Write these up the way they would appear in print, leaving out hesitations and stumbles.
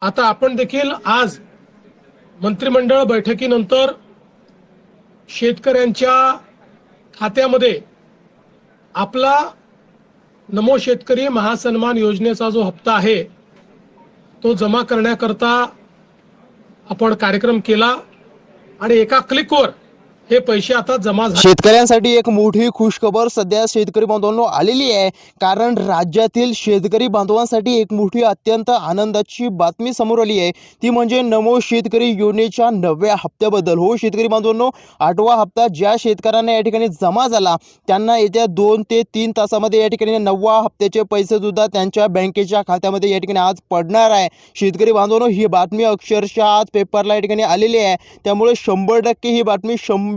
आता आपण देखील आज मंत्रिमंडळ बैठकीनंतर शेतकऱ्यांच्या खात्यामध्ये आपला नमो शेतकरी महासन्मान योजनेचा जो हप्ता आहे तो जमा करण्याकरता आपण कार्यक्रम केला आणि एका क्लिकवर हे पैसे आता जमा झाले। शेतकऱ्यांसाठी एक मोठी खुशखबर सध्या शेतकरी बांधवांनो आलेली आहे, कारण राज्यातील शेतकरी बांधवांसाठी एक मोठी अत्यंत आनंदाची बातमी समोर आली आहे। ती म्हणजे नमो शेतकरी योजनेच्या नव्या हप्त्याबद्दल। हो शेतकरी बांधवांनो, 8वा हप्ता ज्या शेतकऱ्यांना या ठिकाणी जमा झाला त्यांना येत्या 2 ते 3 तासामध्ये या ठिकाणी 9व्या हप्त्याचे पैसे सुद्धा त्यांच्या बँकेच्या खात्यामध्ये या ठिकाणी आज पडणार आहे। शेतकरी बांधवांनो, ही बातमी अक्षरशः आज पेपरला या ठिकाणी आलेली आहे, त्यामुळे 100% ही बातमी 100%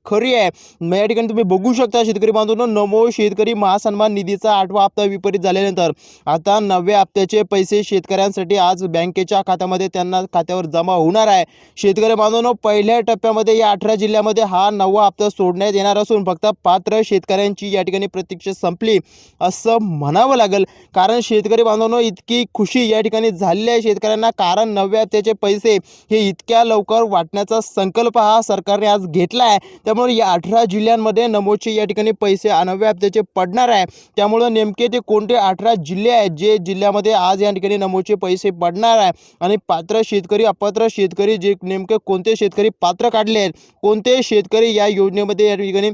खरी आहे। या ठिकाणी तुम्ही बघू शकता शेतकरी बांधवांनो, नमो शेतकरी महासन्मान निधीचा 8वा हप्ता वितरित झाल्यानंतर आता 9व्या हप्त्याचे पैसे शेतकऱ्यांसाठी आज बँकेच्या खात्यामध्ये त्यांना खात्यावर जमा होणार आहे। शेतकरी बांधवांनो, पहिल्या टप्प्यामध्ये या 18 जिल्ह्यामध्ये हा 9वा हप्ता सोडण्यात येणार असून फक्त पात्र शेतकऱ्यांची या ठिकाणी प्रतीक्षा संपली असं म्हणावं लागेल, कारण शेतकरी बांधवांनो इतकी खुशी या ठिकाणी झालेली आहे शेतकऱ्यांना, कारण 9व्या हप्त्याचे पैसे हे इतक्या लवकर वाटण्याचा संकल्प हा सरकारने आज घेतला आहे। त्यामुळे या 18 जिल्ह्यांमध्ये नमोचे या ठिकाणी पैसे 9व्या हप्त्याचे पडणार आहे। त्यामुळे नेमके ते कोणते 18 जिल्हे आहेत जे जिल्ह्यामध्ये आज या ठिकाणी नमोचे पैसे पडणार आहे आणि पात्र शेतकरी अपात्र शेतकरी जे नेमके कोणते शेतकरी पात्र काढले आहेत, कोणते शेतकरी या योजनेमध्ये या ठिकाणी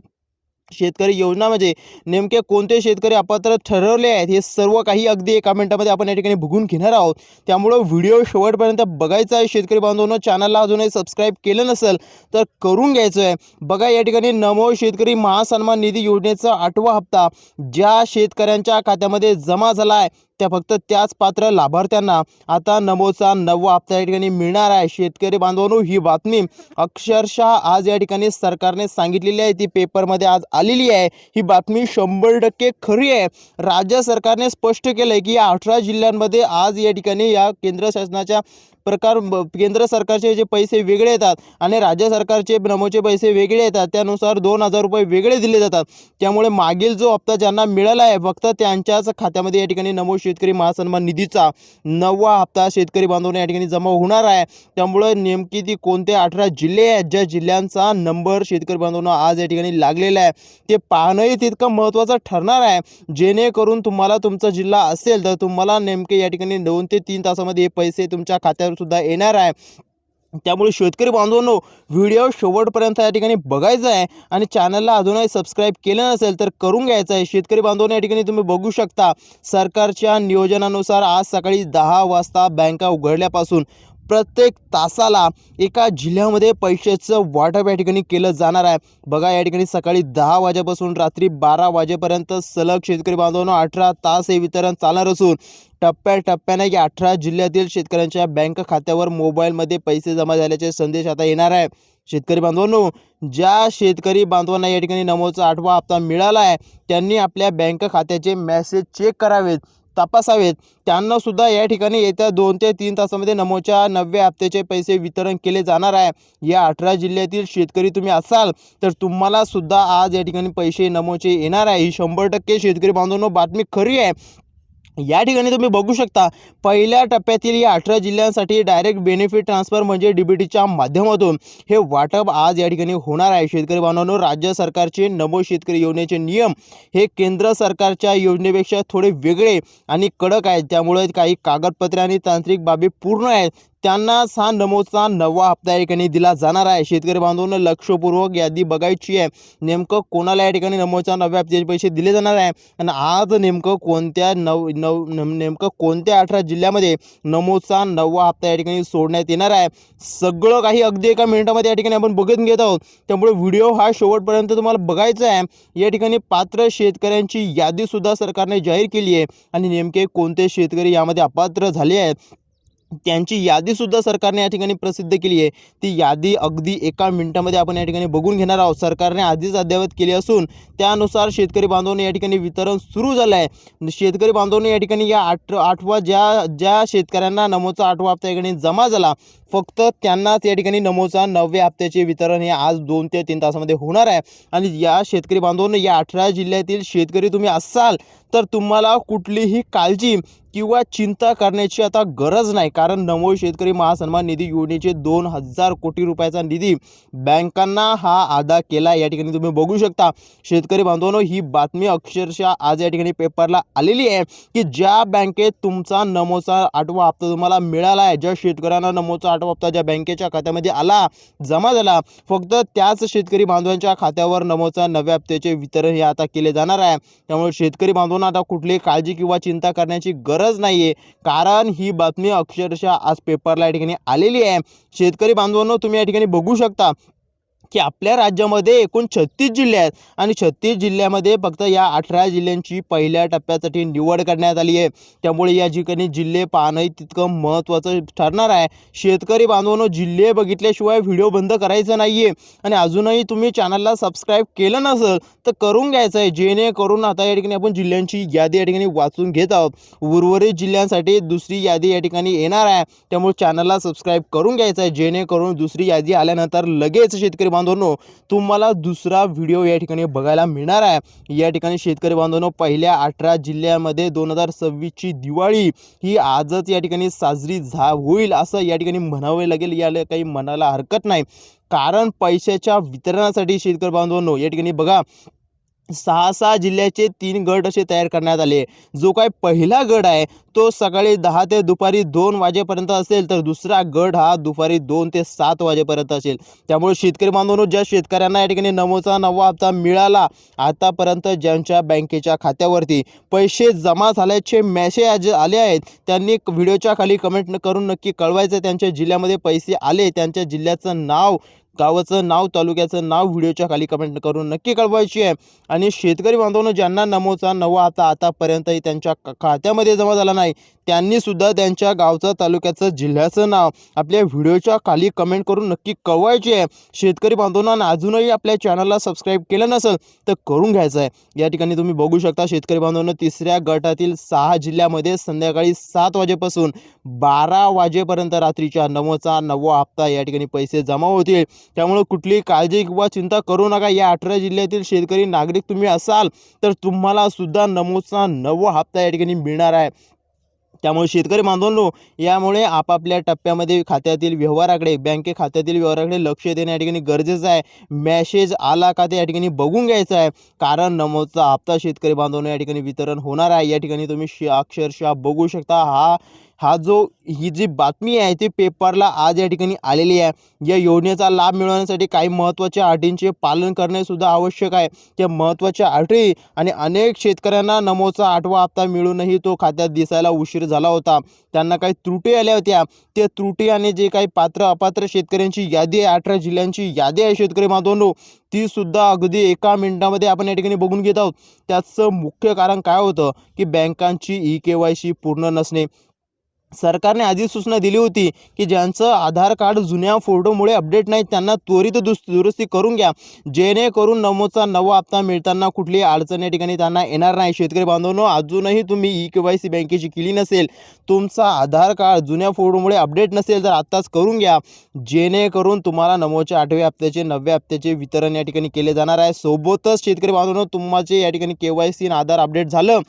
शेतकरी योजना म्हणजे नेमके कोणते शेतकरी अपात्र ठरवले आहेत, हे सर्व काही अगदी एका मिनिटामध्ये आपण या ठिकाणी बघून घेणार आहोत। त्यामुळे व्हिडिओ शेवटपर्यंत बघायचा आहे। शेतकरी बांधवांनो, चॅनलला अजूनही सबस्क्राईब केलं नसेल तर करून घ्यायचं आहे। बघा, या ठिकाणी नमो शेतकरी महासन्मान निधी योजनेचा 8वा हप्ता ज्या शेतकऱ्यांच्या खात्यामध्ये जमा झाला आहे त्या फक्त त्याच पात्र लाभार्थ्यांना आता नमोचा 9वा हप्ता या ठिकाणी मिळणार आहे। शेतकरी बांधवांनो, ही बातमी अक्षरशः आज या ठिकाणी सरकारने सांगितलेली आहे, ती पेपरमध्ये आज आलेली आहे। ही बातमी 100% खरी आहे। राज्य सरकारने स्पष्ट केलंय की या 18 जिल्ह्यांमध्ये आज या ठिकाणी या केंद्र शासनाच्या केंद्र सरकारचे जे पैसे वेगळे येतात आणि राज्य सरकारचे नमोचे पैसे वेगळे येतात, त्यानुसार 2000 रुपये वेगळे दिले जातात। त्यामुळे मागील जो हप्ता ज्यांना मिळाला आहे फक्त त्यांच्याच खात्यामध्ये या ठिकाणी नमो शेतकरी महासन्मान निधीचा 9वा हप्ता शेतकरी बांधवांना या ठिकाणी जमा होणार आहे। त्यामुळे नेमकी ती कोणते 18 जिल्हे आहेत ज्या जिल्ह्यांचा नंबर शेतकरी बांधवांना आज या ठिकाणी लागलेला आहे ते पाहणंही तितकं महत्त्वाचं ठरणार आहे, जेणेकरून तुम्हाला तुमचा जिल्हा असेल तर तुम्हाला नेमके या ठिकाणी 2 ते 3 तासामध्ये हे पैसे तुमच्या खात्यावर सुद्धा येणार आहे। त्यामुळे शेतकरी बांधवांनो, व्हिडिओ शेवटपर्यंत या ठिकाणी बघायचा आहे आणि चॅनलला अजूनही सबस्क्राईब केलं नसेल तर करून घ्यायचं आहे। शेतकरी बांधवांनो, या ठिकाणी तुम्ही बघू शकता सरकारच्या नियोजनानुसार आज सकाळी 10 वाजता बँका उघडल्यापासून प्रत्येक तासाला एका जिल्ह्यामध्ये पैशाचं वाटप या ठिकाणी केलं जाणार आहे। बघा, या ठिकाणी सकाळी 10 वाजेपासून रात्री 12 वाजेपर्यंत सलग शेतकरी बांधवांनो 18 तास हे वितरण चालणार असून टप्प्याटप्प्याने या 18 जिल्ह्यातील शेतकऱ्यांच्या बँक खात्यावर मोबाईलमध्ये पैसे जमा झाल्याचे संदेश आता येणार आहे। शेतकरी बांधवांनो, ज्या शेतकरी बांधवांना या ठिकाणी नमोचा 8वा हप्ता मिळाला आहे त्यांनी आपल्या बँक खात्याचे मेसेज चेक करावेत, तपासावेत। त्यांना सुद्धा या ठिकाणी येत्या 2 ते 3 तासामध्ये नमोच्या 9व्या हप्त्याचे पैसे वितरण केले जाणार आहे। या 18 जिल्ह्यातील शेतकरी तुम्ही असाल तर तुम्हाला सुद्धा आज या ठिकाणी पैसे नमोचे येणार आहे। ही 100% शेतकरी बांधवांनो बातमी खरी आहे। या ठिकाणी तुम्ही बघू शकता पहिल्या टप्प्यातील या 18 जिल्ह्यांसाठी डायरेक्ट बेनिफिट ट्रान्सफर म्हणजे डीबीटीच्या माध्यमातून हे वाटप आज या ठिकाणी होणार आहे। शेतकरी बांधवांनो, राज्य सरकारचे नमो शेतकरी योजनेचे नियम हे केंद्र सरकारच्या योजनेपेक्षा थोडे वेगळे आणि कडक आहेत, त्यामुळे काही कागदपत्रे आणि तांत्रिक बाबी पूर्ण आहेत त्यांनाच हा नमोचा 9वा हप्ता या ठिकाणी दिला जाणार आहे। शेतकरी बांधवांनो, लक्षपूर्वक यादी बघायची आहे, नेमकं कोणाला या ठिकाणी नमोच्या 9व्या हप्त्याचे पैसे दिले जाणार आहे आणि आज नेमकं कोणत्या 18 जिल्ह्यामध्ये नमोचा 9वा हप्ता या ठिकाणी सोडण्यात येणार आहे। सगळं काही अगदी एका मिनिटामध्ये या ठिकाणी आपण बघून घेत आहोत, त्यामुळे व्हिडिओ हा शेवटपर्यंत तुम्हाला बघायचा आहे। या ठिकाणी पात्र शेतकऱ्यांची यादी सुद्धा सरकारने जाहीर केली आहे आणि नेमके कोणते शेतकरी यामध्ये अपात्र झाले आहेत त्यांची यादी सुद्धा सरकारने या ठिकाणी प्रसिद्ध केली आहे। ती यादी अगदी एका मिनिटामध्ये आपण या ठिकाणी बघून घेणार आहोत। सरकारने आधीच अद्ययावत केली असून त्यानुसार शेतकरी बांधवांनी या ठिकाणी वितरण सुरू झालं आहे। शेतकरी बांधवांनी या ठिकाणी या 8वा ज्या शेतकऱ्यांना नमोचा 8वा हप्ता या ठिकाणी जमा झाला फक्त त्यांनाच या ठिकाणी नमोचा 9व्या हप्त्याचे वितरण हे आज 2 ते 3 तासामध्ये होणार आहे। आणि या शेतकरी बांधवांनो, या 18 जिल्ह्यातील शेतकरी तुम्ही असाल तर तुम्हाला कुठलीही काळजी किंवा चिंता करण्याची आता गरज नाही, कारण नमो शेतकरी महासन्मान निधी योजनेचे 2000 कोटी रुपयाचा निधी बँकांना हा अदा केला. या ठिकाणी तुम्ही बघू शकता शेतकरी बांधवांनो, ही बातमी अक्षरशः आज या ठिकाणी पेपरला आलेली आहे की ज्या बँकेत तुमचा नमोचा 8वा हप्ता तुम्हाला मिळाला आहे, ज्या शेतकऱ्यांना नमोचा 8वा हप्ता ज्या बँकेच्या खात्यामध्ये आला, जमा झाला, फक्त त्याच शेतकरी बांधवांच्या खात्यावर नमोचा 9व्या हप्त्याचे वितरण हे आता केले जाणार आहे. त्यामुळे शेतकरी बांधवांना आता कुठलीही काळजी किंवा चिंता करण्याची गरज नाहीये, कारण ही बातमी अक्षरशः आज पेपरला या ठिकाणी आलेली आहे. शेतकरी बांधवांनो, तुम्ही या ठिकाणी बघू शकता की आपल्या राज्यामध्ये एकूण 36 जिल्हे आहेत आणि 36 जिल्ह्यामध्ये फक्त या 18 जिल्ह्यांची पहिल्या टप्प्यासाठी निवड करण्यात आली आहे. त्यामुळे या ठिकाणी जिल्हे पाहणंही तितकं महत्त्वाचं ठरणार आहे. शेतकरी बांधवांनो, जिल्हे बघितल्याशिवाय व्हिडिओ बंद करायचं नाही आहे आणि अजूनही तुम्ही चॅनलला सबस्क्राईब केलं नसेल तर करून घ्यायचं आहे, जेणेकरून आता या ठिकाणी आपण जिल्ह्यांची यादी या ठिकाणी वाचून घेत आहोत. उर्वरित जिल्ह्यांसाठी दुसरी यादी या ठिकाणी येणार आहे, त्यामुळे चॅनलला सबस्क्राईब करून घ्यायचं आहे, जेणेकरून दुसरी यादी आल्यानंतर लगेच शेतकरी बांधवांनो तुम्हाला दुसरा व्हिडिओ या ठिकाणी बघायला मिळणार आहे. या ठिकाणी शेतकरी बांधवांनो, पहिल्या 18 जिल्ह्यामध्ये 2026ची दिवाळी ही आजच या ठिकाणी साजरी होईल असं या ठिकाणी म्हणावे लागेल. याला काही म्हणायला हरकत नाही, कारण पैशाच्या वितरणासाठी शेतकरी बांधवांनो या ठिकाणी बघा 6 जिल्ह्याचे 3 गट असे तयार करण्यात आले. जो काय पहिला गट आहे तो सकाळी 10 ते दुपारी 2 वाजेपर्यंत असेल, तर दुसरा गट हा दुपारी 2 ते 7 वाजेपर्यंत असेल. त्यामुळे शेतकरी बांधवांनो, ज्या शेतकऱ्यांना या ठिकाणी नमोचा 9वा हप्ता मिळाला, आतापर्यंत ज्यांच्या बँकेच्या खात्यावरती पैसे जमा झाल्याचे मेसेज आले आहेत, त्यांनी व्हिडिओच्या खाली कमेंट करून नक्की कळवायचं त्यांच्या जिल्ह्यामध्ये पैसे आले, त्यांच्या जिल्ह्याचं नाव, गावाचं नाव, तालुक्याचं नाव व्हिडिओच्या खाली कमेंट करून नक्की कळवायची आहे. आणि शेतकरी बांधवांनो, ज्यांना नमोचा 9वा हप्ता आतापर्यंतही त्यांच्या खात्यामध्ये जमा झाला नाही, त्यांनी सुद्धा त्यांच्या गावचं, तालुक्याचं, जिल्ह्याचं नाव आपल्या व्हिडिओच्या खाली कमेंट करून नक्की कळवायचे आहे. शेतकरी बांधवांना अजूनही आपल्या चॅनलला सबस्क्राईब केलं नसेल तर करून घ्यायचं आहे. या ठिकाणी तुम्ही बघू शकता शेतकरी बांधवांनो, तिसऱ्या गटातील 6 जिल्ह्यामध्ये संध्याकाळी 7 वाजेपासून 12 वाजेपर्यंत रात्रीच्या नमोचा 9वा हप्ता या ठिकाणी पैसे जमा होतील. त्यामुळे कुठलीही काळजी किंवा चिंता करू नका. या 18 जिल्ह्यातील शेतकरी नागरिक तुम्ही असाल तर तुम्हाला सुद्धा नमोचा 9वा हप्ता या ठिकाणी मिळणार आहे. त्यामुळे शेतकरी बांधवांनो, यामुळे आपापल्या टप्प्यामध्ये खात्यातील व्यवहाराकडे, बँके खात्यातील व्यवहाराकडे लक्ष देणे या ठिकाणी गरजेचं आहे. मेसेज आला का ते या ठिकाणी बघून घ्यायचं आहे, कारण नमोचा हप्ता शेतकरी बांधवांनो या ठिकाणी वितरण होणार आहे. या ठिकाणी तुम्ही अक्षरशः बघू शकता, ही जी बातमी आहे ती पेपरला आज या ठिकाणी आलेली आहे. या योजनेचा लाभ मिळवण्यासाठी काही महत्त्वाच्या अटींचे पालन करणे सुद्धा आवश्यक आहे. त्या महत्त्वाच्या अटी, आणि अनेक शेतकऱ्यांना नमोचा 8वा हप्ता मिळूनही तो खात्यात दिसायला उशीर झाला होता, त्यांना काही त्रुटी आल्या होत्या. ते त्रुटी आणि जे काही पात्र अपात्र शेतकऱ्यांची यादी आहे, 18 जिल्ह्यांची यादी आहे शेतकरी बांधवांनो, ती सुद्धा अगदी एका मिनिटामध्ये आपण या ठिकाणी बघून घेत आहोत. त्याचं मुख्य कारण काय होतं की बँकांची KYC पूर्ण नसणे. सरकारने आधी सूचना दिली होती की ज्यांचं आधार कार्ड जुन्या फोटोमुळे अपडेट नाही त्यांना त्वरित दुरुस्ती करून घ्या, जेणेकरून नमोचा 9वा हप्ता मिळताना कुठलीही अडचण या ठिकाणी त्यांना येणार नाही. शेतकरी बांधवांनो, अजूनही तुम्ही KYC बँकेची केली नसेल, तुमचा आधार कार्ड जुन्या फोटोमुळे अपडेट नसेल तर आत्ताच करून घ्या, जेणेकरून तुम्हाला नमोच्या 8व्या हप्त्याचे 9व्या हप्त्याचे वितरण या ठिकाणी केले जाणार आहे. सोबतच शेतकरी बांधवांनो, तुमचे या ठिकाणी KYC आणि आधार अपडेट झालं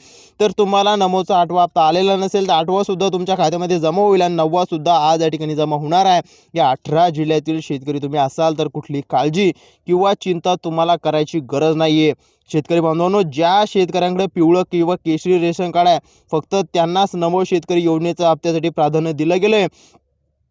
तर तुम्हाला नमोचा 8वा हप्ता आलेला नसेल तर 8वा सुद्धा तुमच्या खात्यामध्ये जमा होईल आणि 9वा सुद्धा आज या ठिकाणी जमा होणार आहे. या 18 जिल्ह्यातील शेतकरी तुम्ही असाल तर कुठली काळजी किंवा चिंता तुम्हाला करायची गरज नाहीये. शेतकरी बांधवांनो, ज्या शेतकऱ्यांकडे पिवळं किंवा केशरी रेशन कार्ड आहे, फक्त त्यांनाच नमो शेतकरी योजनेच्या हप्त्यासाठी प्राधान्य दिलं गेलंय.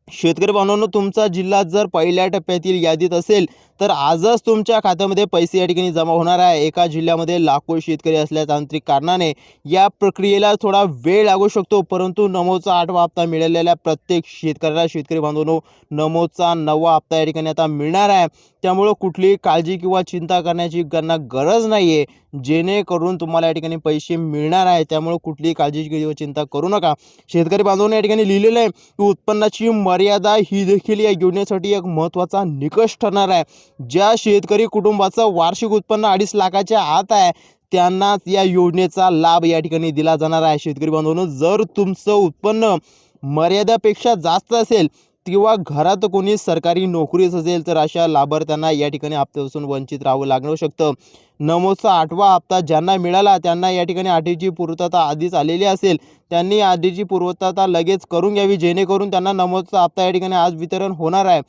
शेतकरी बांधवांनो, तुमचा जिल्हा जर पहिल्या टप्प्यातील यादीत असेल तर आजच तुमच्या खात्यामध्ये पैसे या ठिकाणी जमा होणार आहे. एका जिल्ह्यामध्ये लाखो शेतकरी असल्या तांत्रिक कारणाने या प्रक्रियेला थोडा वेळ लागू शकतो, परंतु नमोचा 8वा हप्ता मिळालेल्या प्रत्येक शेतकऱ्याला, शेतकरी बांधवांनो, नमोचा 9वा हप्ता या ठिकाणी आता मिळणार आहे. त्यामुळे कुठलीही काळजी किंवा चिंता करण्याची गरज नाहीये, जेणेकरून तुम्हाला या ठिकाणी पैसे मिळणार आहे. त्यामुळे कुठलीही काळजी किंवा चिंता करू नका. शेतकरी बांधवांनो, या ठिकाणी लिहिलेलं आहे की उत्पन्नाची मर्यादा ही देखील या योजनेसाठी एक महत्त्वाचा निकष ठरणार आहे. ज्या शेतकरी कुटुंबाचं वार्षिक उत्पन्न 2.5 लाखाच्या आत आहे त्यांनाच या योजनेचा लाभ या ठिकाणी दिला जाणार आहे. शेतकरी बांधवांनो, जर तुमचं उत्पन्न मर्यादेपेक्षा जास्त असेल किंवा घरात कोणी सरकारी नोकरीच असेल तर अशा लाभार्थ्यांना या ठिकाणी हप्त्यापासून वंचित राहावं लागू शकतं. नमोचा 8वा हप्ता ज्यांना मिळाला त्यांना या ठिकाणी अटीची पूर्तता आधीच आलेली असेल, त्यांनी आधीची पूर्तता लगेच करून घ्यावी, जेणेकरून त्यांना नमोचा हप्ता या ठिकाणी आज वितरण होणार आहे.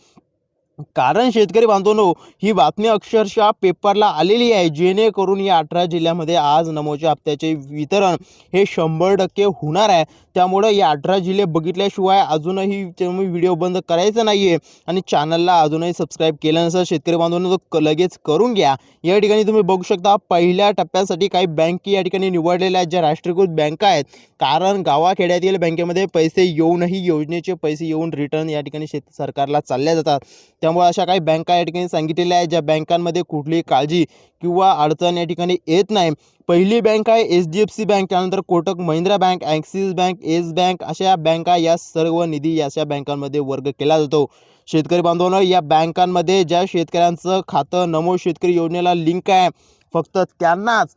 कारण शेतकरी बांधवांनो, ही बातमी अक्षरशः पेपरला आलेली आहे, जेणेकरून या 18 जिल्ह्यामध्ये आज नमोच्या हप्त्याचे वितरण हे 100% होणार आहे. त्यामुळे या 18 जिल्हे बघितल्याशिवाय अजूनही तुम्ही व्हिडिओ बंद करायचा नाही आहे आणि चॅनलला अजूनही सबस्क्राईब केलं नसेल शेतकरी बांधवांनो तर लगेच करून घ्या. या ठिकाणी तुम्ही बघू शकता पहिल्या टप्प्यासाठी काही बँक या ठिकाणी निवडलेल्या आहेत, ज्या राष्ट्रीयकृत बँका आहेत. कारण गावाखेड्यातील बँकेमध्ये पैसे येऊनही योजनेचे पैसे येऊन रिटर्न या ठिकाणी सरकारला चालल्या जातात. त्यामुळे अशा काही बँका या ठिकाणी सांगितलेल्या आहेत, ज्या बँकांमध्ये कुठलीही काळजी किंवा अडचण या ठिकाणी येत नाही. पहिली बँक आहे HDFC बँक, त्यानंतर Kotak Mahindra bank, axis bank, yes bank अशा बँका या सर्व निधी अशा बँकांमध्ये वर्ग केला जातो. शेतकरी बांधवांनो, या बँकांमध्ये ज्या शेतकऱ्यांचं खातं नमो शेतकरी योजनेला लिंक आहे फक्त त्यांनाच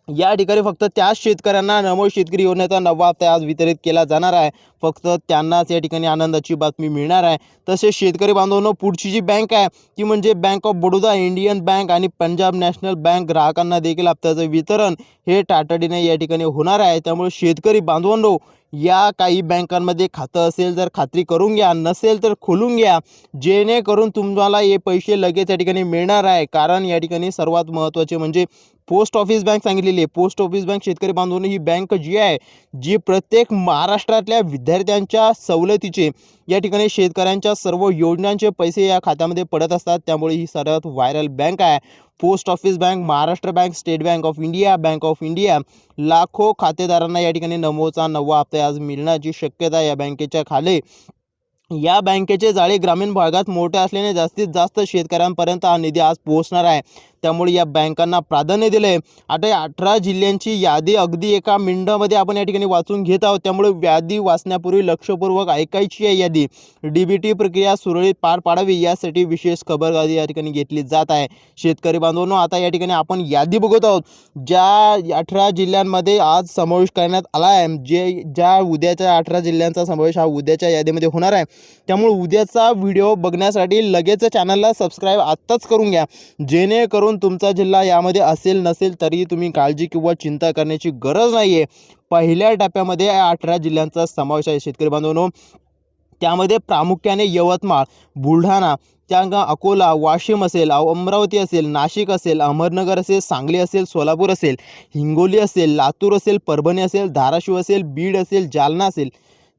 या ठिकाणी फक्त त्याच शेतकऱ्यांना नमो शेतकरी योजनेचा 9वा हप्ता आज वितरित केला जाणार आहे. फक्त त्यांनाच या ठिकाणी आनंदाची बातमी मिळणार आहे. तसेच शेतकरी बांधवांनो, पुढची जी बँक आहे ती म्हणजे bank of Baroda, Indian bank आणि पंजाब नॅशनल बँक ग्राहकांना देखील हप्त्याचं वितरण हे तातडीने या ठिकाणी होणार आहे. त्यामुळे शेतकरी बांधवांनो, या काही बँकांमध्ये खातं असेल तर खात्री करून घ्या, नसेल तर खोलून घ्या, जेणेकरून तुम्हाला हे पैसे लगेच या ठिकाणी मिळणार आहे. कारण या ठिकाणी सर्वात महत्त्वाचे म्हणजे पोस्ट ऑफिस बँक सांगितलेली आहे. पोस्ट ऑफिस बँक शेतकरी बांधवांनो, ही बँक जी आहे जी प्रत्येक महाराष्ट्रातल्या विद्यार्थ्यांच्या सवलतीचे या ठिकाणी शेतकऱ्यांच्या सर्व योजनांचे पैसे या खात्यामध्ये पडत असतात. त्यामुळे ही सर्वात व्हायरल बँक आहे. Post office bank, Maharashtra bank, state bank of India, bank of India लाखो खातेदारांना या ठिकाणी नमोचा 9वा हप्ता आज मिळण्याची शक्यता या बँकेच्या खाली. या बँकेचे जाळे ग्रामीण भागात मोठे असल्याने जास्तीत जास्त शेतकऱ्यांपर्यंत हा निधी आज पोहोचणार आहे. त्यामुळे या बँकांना प्राधान्य दिले आहे. आता या 18 जिल्ह्यांची यादी अगदी एका मिनिटामध्ये आपण या ठिकाणी वाचून घेत आहोत. त्यामुळे यादी वाचण्यापूर्वी लक्षपूर्वक ऐकायची आहे. यादी DBT प्रक्रिया सुरळीत पार पाडावी यासाठी विशेष खबरदारी या ठिकाणी घेतली जात आहे. शेतकरी बांधवांनो, आता या ठिकाणी आपण यादी बघत आहोत, ज्या 18 जिल्ह्यांमध्ये आज समावेश करण्यात आला आहे. ज्या उद्याच्या 18 जिल्ह्यांचा समावेश हा उद्याच्या यादीमध्ये होणार आहे. त्यामुळे उद्याचा व्हिडिओ बघण्यासाठी लगेच चॅनलला सबस्क्राईब आत्ताच करून घ्या, जेणेकरून तुमचा जिल्हा यामध्ये असेल नसेल तरी तुम्ही काळजी किंवा चिंता करण्याची गरज नाही आहे. पहिल्या टप्प्यामध्ये 18 जिल्ह्यांचा समावेश आहे शेतकरी बांधवांनो. त्यामध्ये प्रामुख्याने यवतमाळ, बुलढाणा, त्यानंतर अकोला, वाशिम असेल, अमरावती असेल, नाशिक असेल, अहमदनगर असेल, सांगली असेल, सोलापूर असेल, हिंगोली असेल, लातूर असेल, परभणी असेल, धाराशिव असेल, बीड असेल, जालना असेल.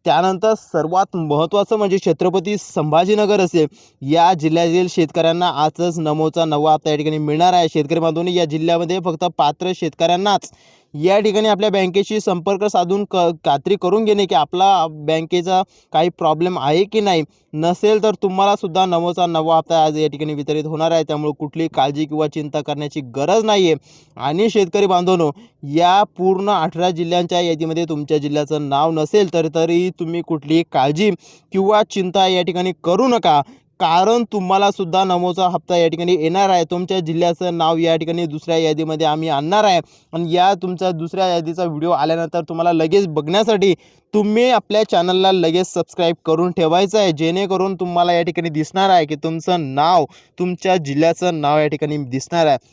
त्यानंतर सर्वात महत्त्वाचं म्हणजे छत्रपती संभाजीनगर असेल. या जिल्ह्यातील शेतकऱ्यांना आजच नमोचा 9वा हप्ता या ठिकाणी मिळणार आहे. शेतकरी बांधवांनी या जिल्ह्यामध्ये फक्त पात्र शेतकऱ्यांनाच या ठिकाणी आपल्या बँकेशी संपर्क साधून खात्री करून घेणे की आपला बँकेचा काही प्रॉब्लेम आहे की नाही. नसेल तर तुम्हाला सुद्धा नमोचा 9वा हप्ता आज या ठिकाणी वितरित होणार आहे. त्यामुळे कुठलीही काळजी किंवा चिंता करण्याची गरज नाही आहे. आणि शेतकरी बांधवांनो, या पूर्ण 18 जिल्ह्यांच्या यादीमध्ये तुमच्या जिल्ह्याचं नाव नसेल तरी तुम्ही कुठलीही काळजी किंवा चिंता या ठिकाणी करू नका. कारण तुम्हाला सुद्धा नमोचा हप्ता या ठिकाणी येणार आहे. तुमच्या जिल्ह्याचं नाव या ठिकाणी दुसऱ्या यादीमध्ये आम्ही आणणार आहे आणि या तुमच्या दुसऱ्या यादीचा व्हिडिओ आल्यानंतर तुम्हाला लगेच बघण्यासाठी तुम्ही आपल्या चॅनलला लगेच सबस्क्राईब करून ठेवायचं आहे, जेणेकरून तुम्हाला या ठिकाणी दिसणार आहे की तुमचं नाव, तुमच्या जिल्ह्याचं नाव या ठिकाणी दिसणार आहे.